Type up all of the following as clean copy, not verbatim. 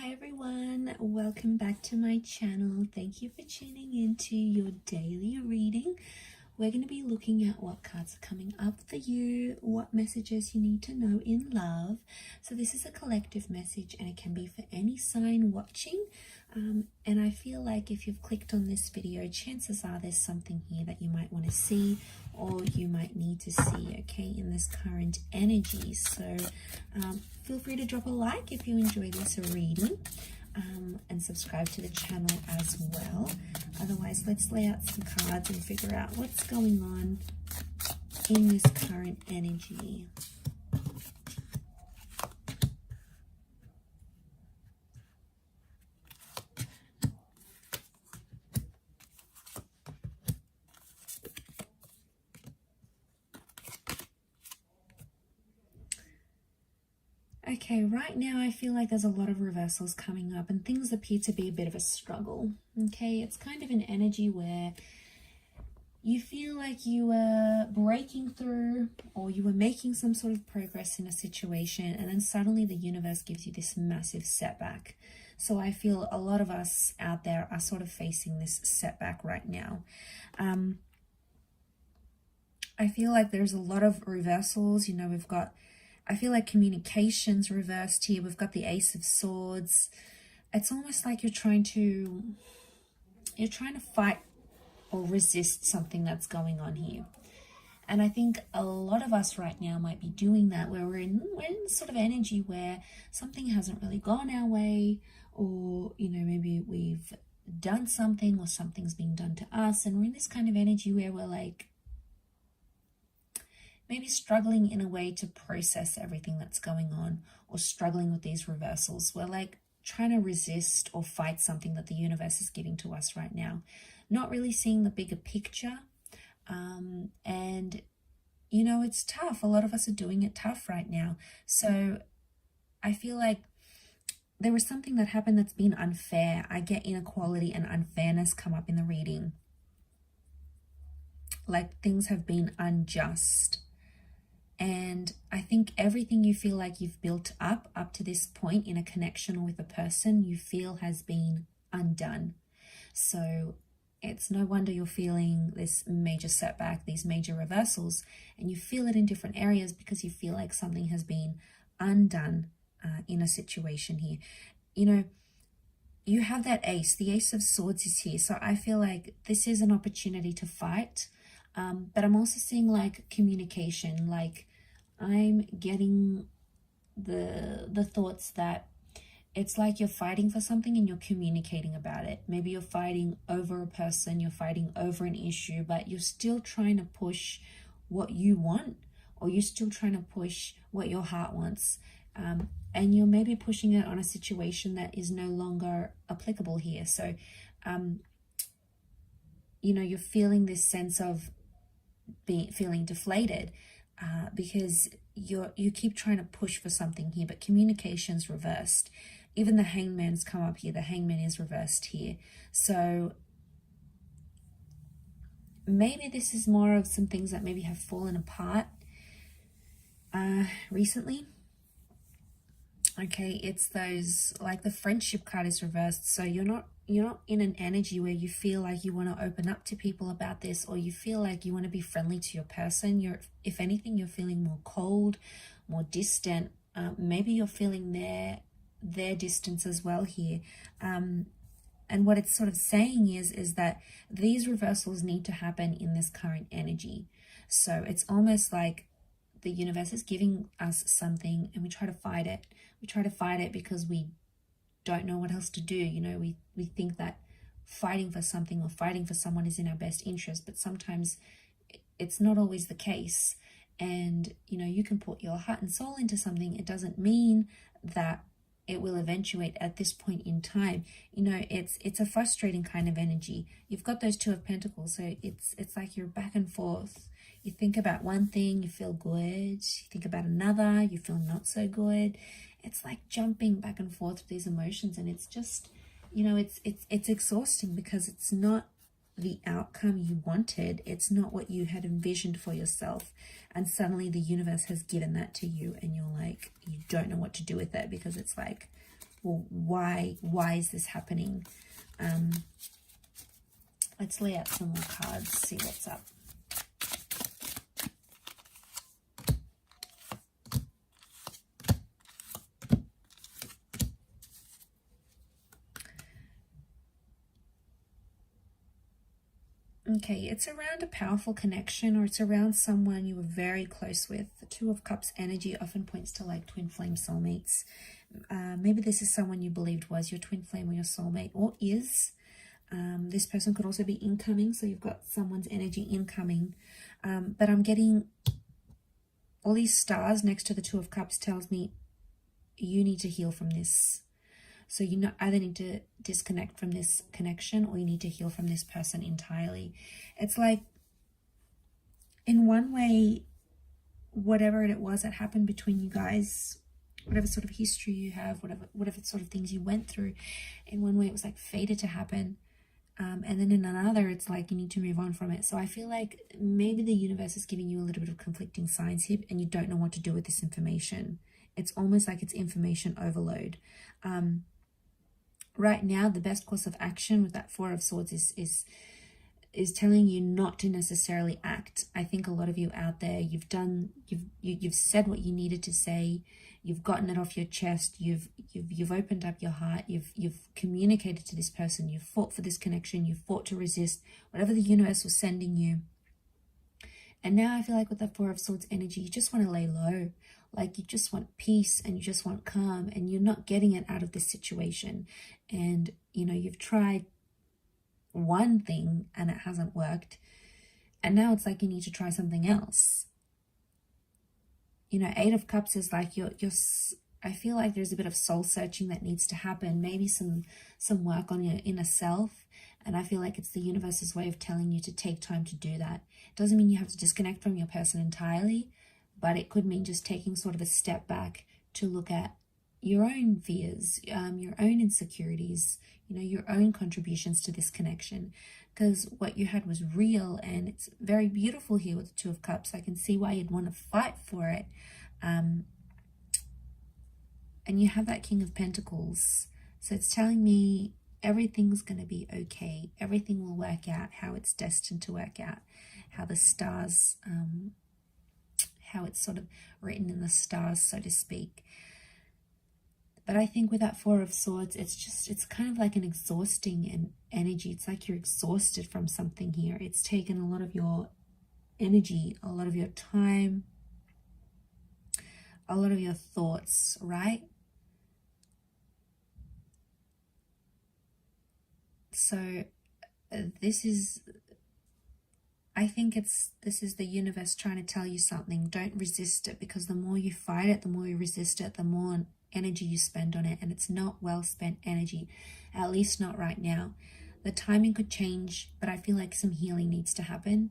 Hi everyone, welcome back to my channel. Thank you for tuning into your daily reading. We're going to be looking at what cards are coming up for you, what messages you need to know in love. So this is a collective message and it can be for any sign watching. And I feel like if you've clicked on this video, chances are there's something here that you might want to see or you might need to see, okay, in this current energy. So feel free to drop a like if you enjoy this reading. And subscribe to the channel as well. Otherwise, let's lay out some cards and figure out what's going on in this current energy. Okay, right now I feel like there's a lot of reversals coming up and things appear to be a bit of a struggle. Okay, it's kind of an energy where you feel like you were breaking through or you were making some sort of progress in a situation, and then suddenly the universe gives you this massive setback. So I feel a lot of us out there are sort of facing this setback right now. I feel like there's a lot of reversals. You know, we've got, I feel like communication's reversed here. We've got the Ace of Swords. It's almost like you're trying to fight or resist something that's going on here. And I think a lot of us right now might be doing that, where we're in sort of energy where something hasn't really gone our way, or, you know, maybe we've done something or something's being done to us. And we're in this kind of energy where we're like, maybe struggling in a way to process everything that's going on, or struggling with these reversals. We're like trying to resist or fight something that the universe is giving to us right now, not really seeing the bigger picture. And, you know, it's tough. A lot of us are doing it tough right now. So I feel like there was something that happened that's been unfair. I get inequality and unfairness come up in the reading. Like things have been unjust. And I think everything you feel like you've built up to this point in a connection or with a person, you feel has been undone. So it's no wonder you're feeling this major setback, these major reversals, and you feel it in different areas because you feel like something has been undone in a situation here. You know, you have that ace, the Ace of Swords is here. So I feel like this is an opportunity to fight. But I'm also seeing like communication, like I'm getting the thoughts that it's like you're fighting for something and you're communicating about it. Maybe you're fighting over a person, you're fighting over an issue, but you're still trying to push what you want, or you're still trying to push what your heart wants. And you're maybe pushing it on a situation that is no longer applicable here. So, you know, you're feeling this sense of feeling deflated because you keep trying to push for something here, but communication's reversed. Even the Hangman's come up here. The Hangman is reversed here. So maybe this is more of some things that maybe have fallen apart recently. Okay, it's those, like the Friendship card is reversed. So you're not in an energy where you feel like you want to open up to people about this, or you feel like you want to be friendly to your person. If anything, you're feeling more cold, more distant. Maybe you're feeling their distance as well here. And what it's sort of saying is that these reversals need to happen in this current energy. So it's almost like the universe is giving us something and we try to fight it. We try to fight it because we don't know what else to do. You know, we think that fighting for something or fighting for someone is in our best interest, but sometimes it's not always the case. And, you know, you can put your heart and soul into something. It doesn't mean that it will eventuate at this point in time. You know, it's a frustrating kind of energy. You've got those Two of Pentacles, so it's like you're back and forth. You think about one thing, you feel good. You think about another, you feel not so good. It's like jumping back and forth with these emotions, and it's just, you know, it's exhausting because it's not the outcome you wanted. It's not what you had envisioned for yourself. And suddenly the universe has given that to you and you're like, you don't know what to do with it, because it's like well, why is this happening? Let's lay out some more cards, see what's up. Okay, it's around a powerful connection, or it's around someone you were very close with. The Two of Cups energy often points to like twin flame soulmates. Maybe this is someone you believed was your twin flame or your soulmate, or is. This person could also be incoming, so you've got someone's energy incoming. But I'm getting all these stars next to the Two of Cups tells me you need to heal from this. So you either need to disconnect from this connection, or you need to heal from this person entirely. It's like, in one way, whatever it was that happened between you guys, whatever sort of history you have, whatever sort of things you went through, in one way it was like fated to happen. And then in another, it's like you need to move on from it. So I feel like maybe the universe is giving you a little bit of conflicting signs here, and you don't know what to do with this information. It's almost like it's information overload. Right now, the best course of action with that Four of Swords is telling you not to necessarily act. I think a lot of you out there, you've said what you needed to say. You've gotten it off your chest. You've opened up your heart. You've communicated to this person. You've fought for this connection. You've fought to resist whatever the universe was sending you. And now I feel like with the Four of Swords energy, you just want to lay low. Like you just want peace and you just want calm, and you're not getting it out of this situation. And, you know, you've tried one thing and it hasn't worked. And now it's like you need to try something else. You know, Eight of Cups is like I feel like there's a bit of soul searching that needs to happen. Maybe some work on your inner self. And I feel like it's the universe's way of telling you to take time to do that. It doesn't mean you have to disconnect from your person entirely, but it could mean just taking sort of a step back to look at your own fears, your own insecurities, you know, your own contributions to this connection. Because what you had was real, and it's very beautiful here with the Two of Cups. I can see why you'd want to fight for it. And you have that King of Pentacles. So it's telling me everything's going to be okay. Everything will work out how it's destined to work out. How the stars, how it's sort of written in the stars, so to speak. But I think with that Four of Swords, it's kind of like an exhausting energy. It's like you're exhausted from something here. It's taken a lot of your energy, a lot of your time, a lot of your thoughts, right? So I think this is the universe trying to tell you something. Don't resist it, because the more you fight it, the more you resist it, the more energy you spend on it, and it's not well spent energy, at least not right now. The timing could change, but I feel like some healing needs to happen.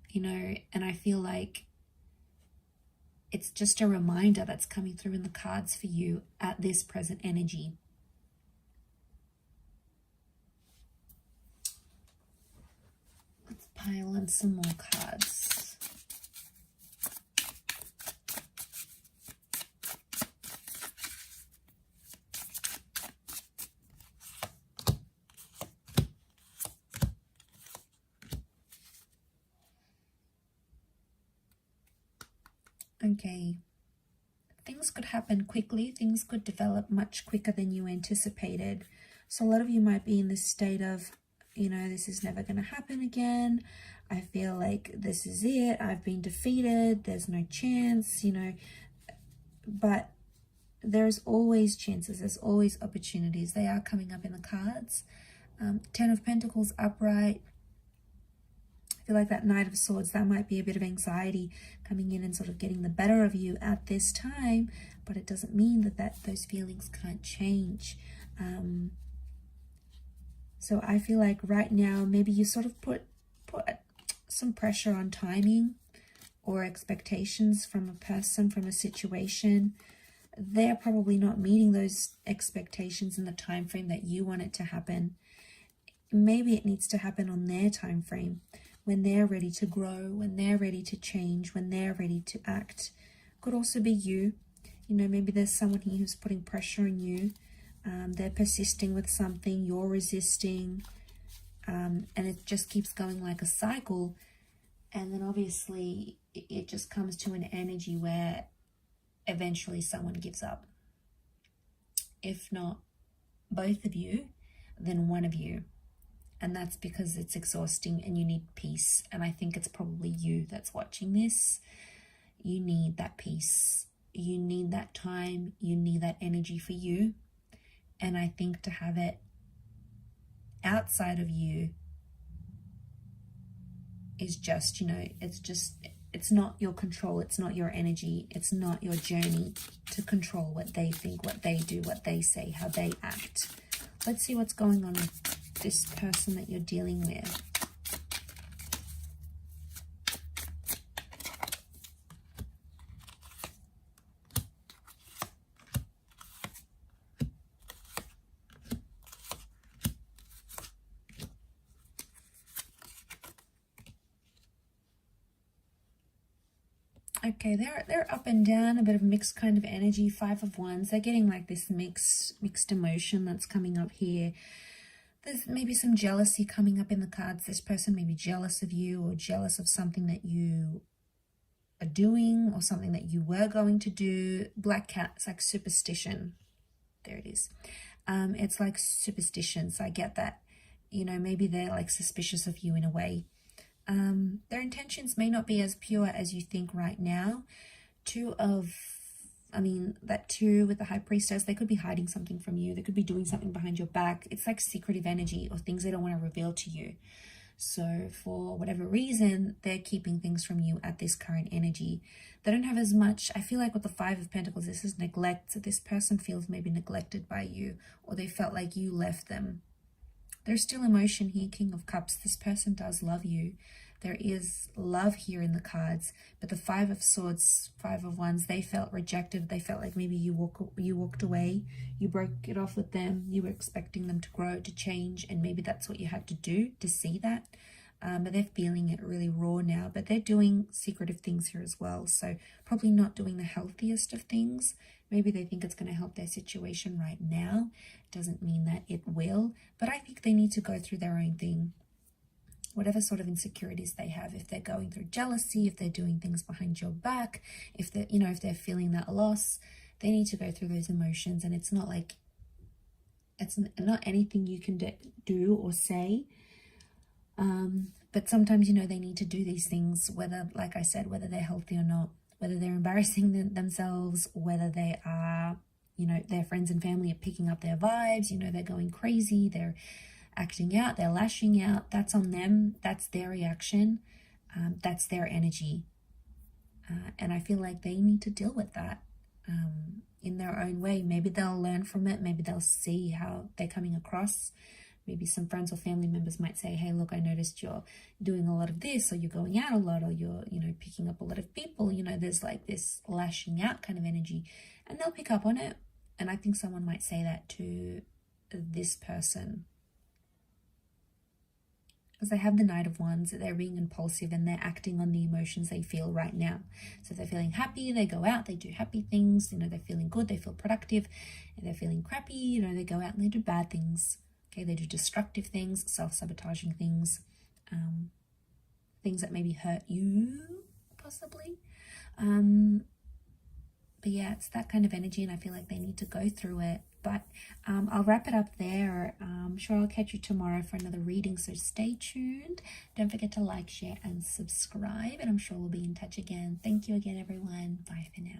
You know, and I feel like it's just a reminder that's coming through in the cards for you at this present energy. Let's pile in some more cards. Okay, things could happen quickly. Things could develop much quicker than you anticipated. So a lot of you might be in this state of, you know, this is never going to happen again. I feel like this is it. I've been defeated. There's no chance, you know. But there's always chances. There's always opportunities. They are coming up in the cards. Ten of Pentacles upright. I feel like that Knight of Swords, that might be a bit of anxiety coming in and sort of getting the better of you at this time, but it doesn't mean that those feelings can't change. So I feel like right now, maybe you sort of put some pressure on timing or expectations from a person, from a situation. They're probably not meeting those expectations in the time frame that you want it to happen. Maybe it needs to happen on their time frame, when they're ready to grow, when they're ready to change, when they're ready to act. Could also be you. You know, maybe there's someone here who's putting pressure on you. They're persisting with something, you're resisting, and it just keeps going like a cycle. And then obviously it just comes to an energy where eventually someone gives up. If not both of you, then one of you. And that's because it's exhausting and you need peace. And I think it's probably you that's watching this. You need that peace. You need that time. You need that energy for you. And I think to have it outside of you is just, you know, it's not your control. It's not your energy. It's not your journey to control what they think, what they do, what they say, how they act. Let's see what's going on with this person that you're dealing with. Okay, they're up and down, a bit of mixed kind of energy. 5 of Wands. They're getting like this mixed emotion that's coming up here. There's maybe some jealousy coming up in the cards. This person may be jealous of you or jealous of something that you are doing or something that you were going to do. Black cat, it's like superstition. There it is. It's like superstition, so I get that. You know, maybe they're like suspicious of you in a way. Their intentions may not be as pure as you think right now. That 2 with the High Priestess, they could be hiding something from you. They could be doing something behind your back. It's like secretive energy or things they don't want to reveal to you. So for whatever reason, they're keeping things from you at this current energy. They don't have as much, I feel like with the 5 of Pentacles, this is neglect. So this person feels maybe neglected by you, or they felt like you left them. There's still emotion here, King of Cups. This person does love you. There is love here in the cards, but the 5 of Swords, 5 of Wands, they felt rejected. They felt like maybe you walked away, you broke it off with them, you were expecting them to grow, to change, and maybe that's what you had to do to see that. But they're feeling it really raw now, but they're doing secretive things here as well. So probably not doing the healthiest of things. Maybe they think it's going to help their situation right now. Doesn't mean that it will, but I think they need to go through their own thing. Whatever sort of insecurities they have, if they're going through jealousy, if they're doing things behind your back, if they're, you know, if they're feeling that loss, they need to go through those emotions. And it's not like, it's not anything you can do or say. But sometimes, you know, they need to do these things, whether, like I said, whether they're healthy or not, whether they're embarrassing themselves, whether they are, you know, their friends and family are picking up their vibes, you know, they're going crazy, they're acting out, they're lashing out. That's on them. That's their reaction. That's their energy. And I feel like they need to deal with that in their own way. Maybe they'll learn from it. Maybe they'll see how they're coming across. Maybe some friends or family members might say, hey, look, I noticed you're doing a lot of this, or you're going out a lot, or you're, you know, picking up a lot of people. You know, there's like this lashing out kind of energy, and they'll pick up on it. And I think someone might say that to this person, because they have the Knight of Wands. They're being impulsive and they're acting on the emotions they feel right now. So if they're feeling happy, they go out, they do happy things. You know, they're feeling good, they feel productive. If they're feeling crappy, you know, they go out and they do bad things. Okay, they do destructive things, self-sabotaging things, things that maybe hurt you, possibly. But yeah, it's that kind of energy, and I feel like they need to go through it. But I'll wrap it up there. I'm sure I'll catch you tomorrow for another reading, so stay tuned. Don't forget to like, share, and subscribe, and I'm sure we'll be in touch again. Thank you again, everyone. Bye for now.